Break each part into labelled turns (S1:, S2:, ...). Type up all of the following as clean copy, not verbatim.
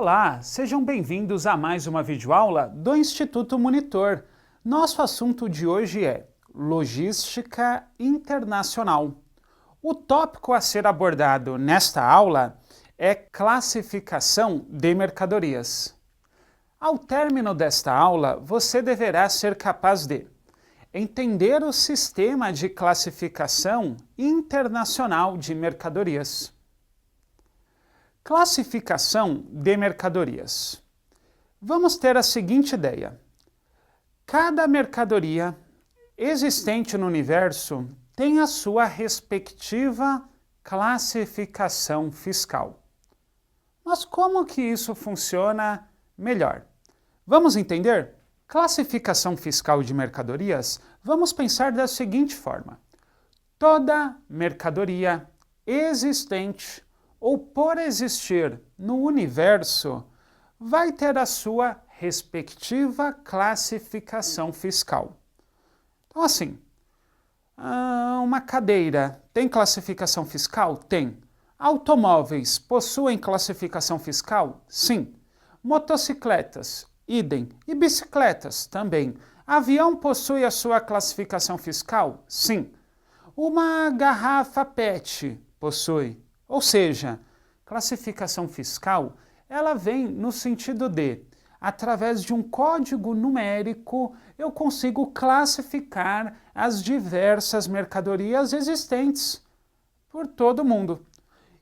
S1: Olá, sejam bem-vindos a mais uma videoaula do Instituto Monitor. Nosso assunto de hoje é Logística Internacional. O tópico a ser abordado nesta aula é classificação de mercadorias. Ao término desta aula, você deverá ser capaz de entender o sistema de classificação internacional de mercadorias. Classificação de mercadorias. Vamos ter a seguinte ideia. Cada mercadoria existente no universo tem a sua respectiva classificação fiscal. Mas como que isso funciona melhor? Vamos entender? Classificação fiscal de mercadorias, vamos pensar da seguinte forma. Toda mercadoria existente ou por existir no universo, vai ter a sua respectiva classificação fiscal. Então, assim, uma cadeira tem classificação fiscal? Tem. Automóveis possuem classificação fiscal? Sim. Motocicletas? Idem. E bicicletas? Também. Avião possui a sua classificação fiscal? Sim. Uma garrafa PET possui. Ou seja, classificação fiscal, ela vem no sentido de, através de um código numérico, eu consigo classificar as diversas mercadorias existentes por todo o mundo.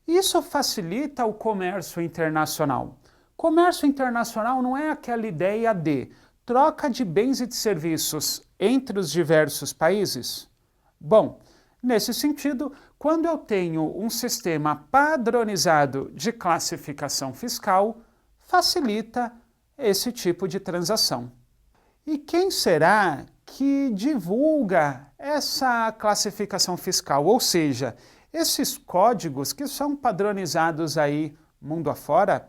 S1: Isso facilita o comércio internacional. Comércio internacional não é aquela ideia de troca de bens e de serviços entre os diversos países? Bom, nesse sentido, quando eu tenho um sistema padronizado de classificação fiscal, facilita esse tipo de transação. E quem será que divulga essa classificação fiscal? Ou seja, esses códigos que são padronizados aí mundo afora,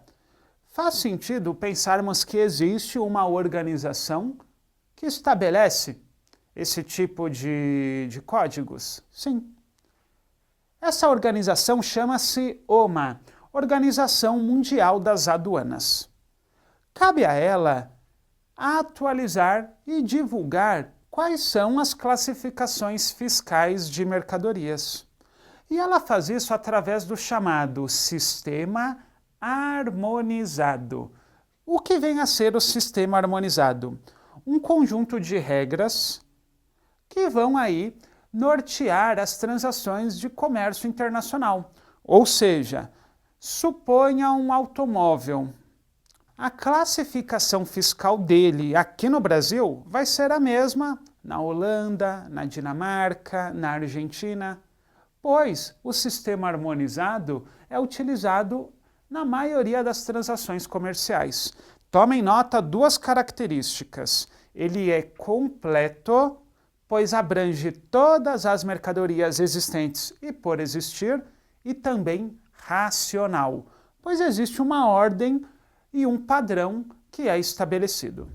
S1: faz sentido pensarmos que existe uma organização que estabelece esse tipo de códigos? Sim. Essa organização chama-se OMA, Organização Mundial das Aduanas. Cabe a ela atualizar e divulgar quais são as classificações fiscais de mercadorias. E ela faz isso através do chamado Sistema Harmonizado. O que vem a ser o Sistema Harmonizado? Um conjunto de regras que vão aí nortear as transações de comércio internacional. Ou seja, suponha um automóvel. A classificação fiscal dele aqui no Brasil vai ser a mesma na Holanda, na Dinamarca, na Argentina, pois o sistema harmonizado é utilizado na maioria das transações comerciais. Tomem nota duas características. Ele é completo, pois abrange todas as mercadorias existentes e por existir, e também racional, pois existe uma ordem e um padrão que é estabelecido.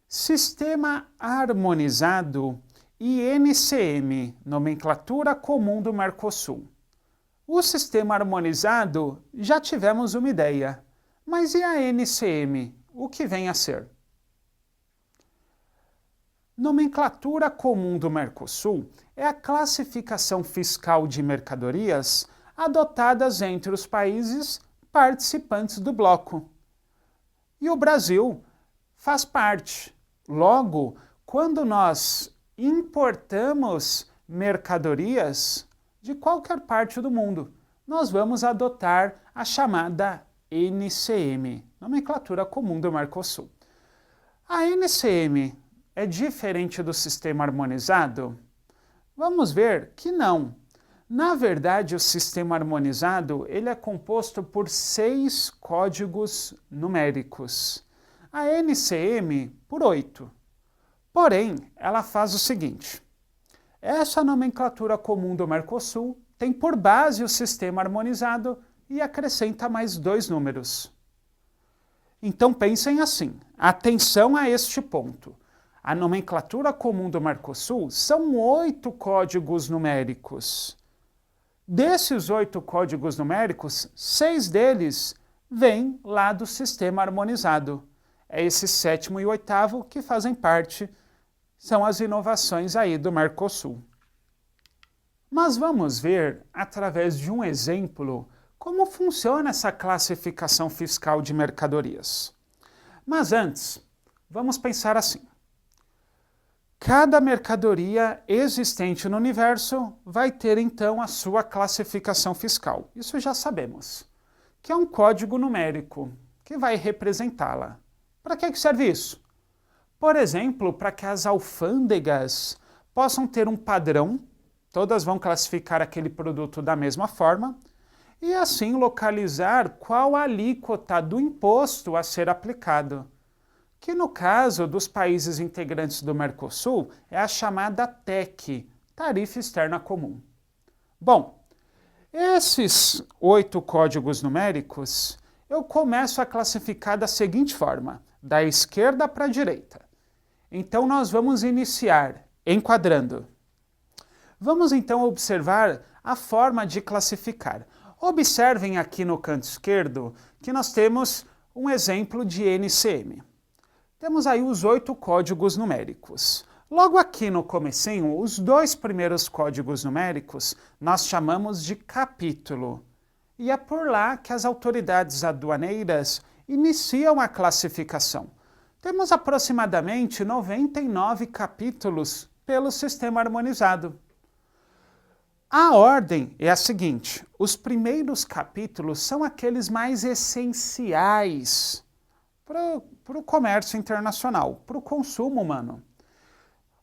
S1: Sistema Harmonizado INCM, Nomenclatura Comum do Mercosul. O Sistema Harmonizado já tivemos uma ideia, mas e a NCM? O que vem a ser? Nomenclatura Comum do Mercosul é a classificação fiscal de mercadorias adotadas entre os países participantes do bloco. E o Brasil faz parte. Logo, quando nós importamos mercadorias de qualquer parte do mundo, nós vamos adotar a chamada NCM, Nomenclatura Comum do Mercosul. A NCM é diferente do sistema harmonizado? Vamos ver que não. Na verdade, o sistema harmonizado ele é composto por 6 códigos numéricos. A NCM por 8. Porém, ela faz o seguinte. Essa nomenclatura comum do Mercosul tem por base o sistema harmonizado e acrescenta mais 2 números. Então pensem assim, atenção a este ponto. A nomenclatura comum do Mercosul são 8 códigos numéricos. Desses 8 códigos numéricos, 6 deles vem lá do sistema harmonizado. É esse 7º e 8º que fazem parte, são as inovações aí do Mercosul. Mas vamos ver, através de um exemplo, como funciona essa classificação fiscal de mercadorias. Mas antes, vamos pensar assim. Cada mercadoria existente no universo vai ter então a sua classificação fiscal. Isso já sabemos, que é um código numérico que vai representá-la. Para que serve isso? Por exemplo, para que as alfândegas possam ter um padrão, todas vão classificar aquele produto da mesma forma, e assim localizar qual a alíquota do imposto a ser aplicado, que no caso dos países integrantes do Mercosul é a chamada TEC, Tarifa Externa Comum. Bom, esses 8 códigos numéricos eu começo a classificar da seguinte forma, da esquerda para a direita. Então nós vamos iniciar enquadrando. Vamos então observar a forma de classificar. Observem aqui no canto esquerdo que nós temos um exemplo de NCM. Temos aí os 8 códigos numéricos. Logo aqui no comecinho, os 2 primeiros códigos numéricos nós chamamos de capítulo. E é por lá que as autoridades aduaneiras iniciam a classificação. Temos aproximadamente 99 capítulos pelo sistema harmonizado. A ordem é a seguinte: os primeiros capítulos são aqueles mais essenciais para o comércio internacional, para o consumo humano.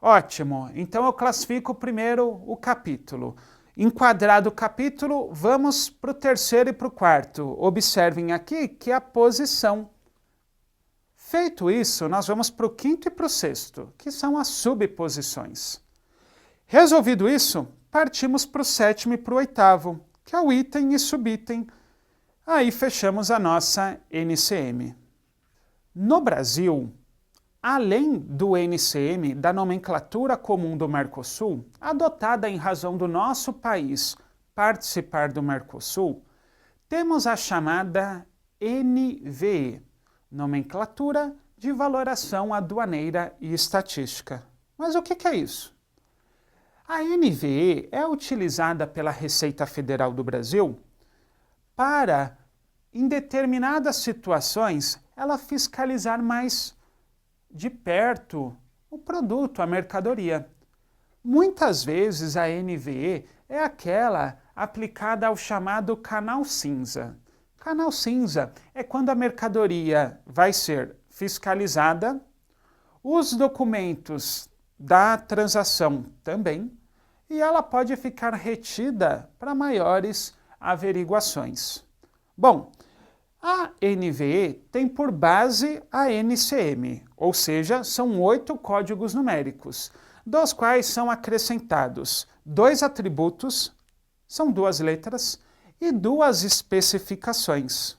S1: Ótimo, então eu classifico primeiro o capítulo. Enquadrado o capítulo, vamos para o 3º e para o 4º. Observem aqui que é a posição. Feito isso, nós vamos para o 5º e para o 6º, que são as subposições. Resolvido isso, partimos para o 7º e para o 8º, que é o item e subitem. Aí fechamos a nossa NCM. No Brasil, além do NCM, da nomenclatura comum do Mercosul, adotada em razão do nosso país participar do Mercosul, temos a chamada NVE, Nomenclatura de Valoração Aduaneira e Estatística. Mas o que é isso? A NVE é utilizada pela Receita Federal do Brasil para, em determinadas situações, ela fiscalizar mais de perto o produto, a mercadoria. Muitas vezes a NVE é aquela aplicada ao chamado canal cinza. Canal cinza é quando a mercadoria vai ser fiscalizada, os documentos da transação também, e ela pode ficar retida para maiores averiguações. Bom, a NVE tem por base a NCM, ou seja, são 8 códigos numéricos, dos quais são acrescentados 2 atributos, são 2 letras, e 2 especificações.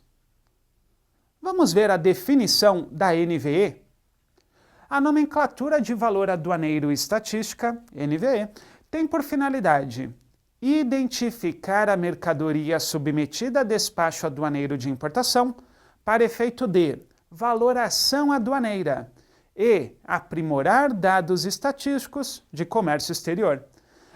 S1: Vamos ver a definição da NVE? A Nomenclatura de Valor Aduaneiro e Estatística, NVE, tem por finalidade identificar a mercadoria submetida a despacho aduaneiro de importação para efeito de valoração aduaneira e aprimorar dados estatísticos de comércio exterior.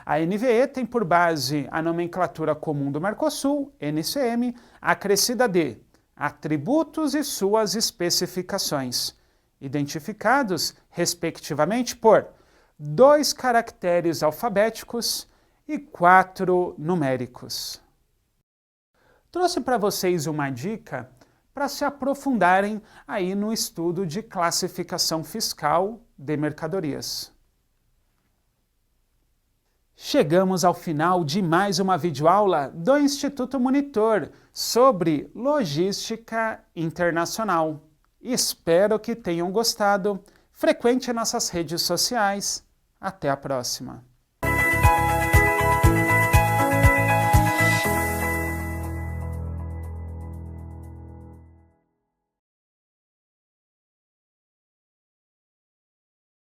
S1: A NVE tem por base a nomenclatura comum do Mercosul, NCM, acrescida de atributos e suas especificações, identificados, respectivamente, por 2 caracteres alfabéticos e 4 numéricos. Trouxe para vocês uma dica para se aprofundarem aí no estudo de classificação fiscal de mercadorias. Chegamos ao final de mais uma videoaula do Instituto Monitor sobre logística internacional. Espero que tenham gostado. Frequente nossas redes sociais. Até a próxima!